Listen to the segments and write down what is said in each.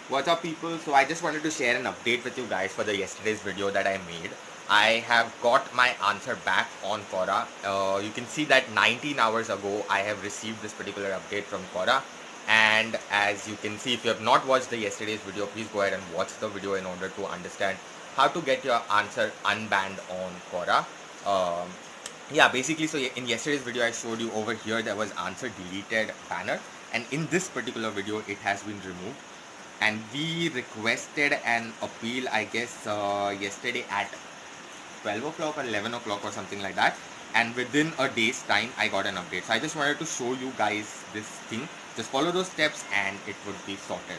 What's up people? So I just wanted to share an update with you guys for the yesterday's video that I made. I have got my answer back on Quora. You can see that 19 hours ago I have received this particular update from Quora, and as you can see, if you have not watched the yesterday's video, please go ahead and watch the video in order to understand how to get your answer unbanned on Quora. Yeah, basically, so in yesterday's video I showed you over here there was answer deleted banner, and in this particular video it has been removed, and we requested an appeal, I guess, yesterday at 12 o'clock or 11 o'clock or something like that, and within a day's time I got an update. So I just wanted to show you guys this thing. Just follow those steps and it would be sorted.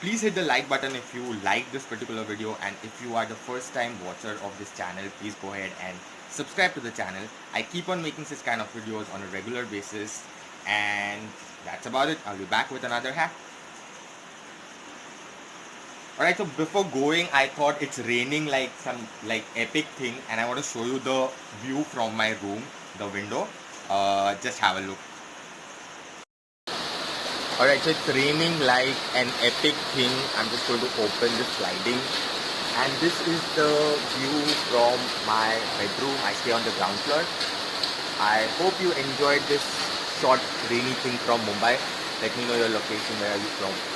Please hit the like button if you like this particular video, and if you are the first time watcher of this channel, please go ahead and subscribe to the channel. I keep on making this kind of videos on a regular basis, and that's about it. I'll be back with another hack. Alright, so before going, I thought it's raining like some epic thing, and I want to show you the view from my room, the window. Just have a look. Alright, so it's raining like an epic thing. I'm just going to open the sliding, and this is the view from my bedroom. I stay on the ground floor. I hope you enjoyed this short rainy thing from Mumbai. Let me know your location, where are you from.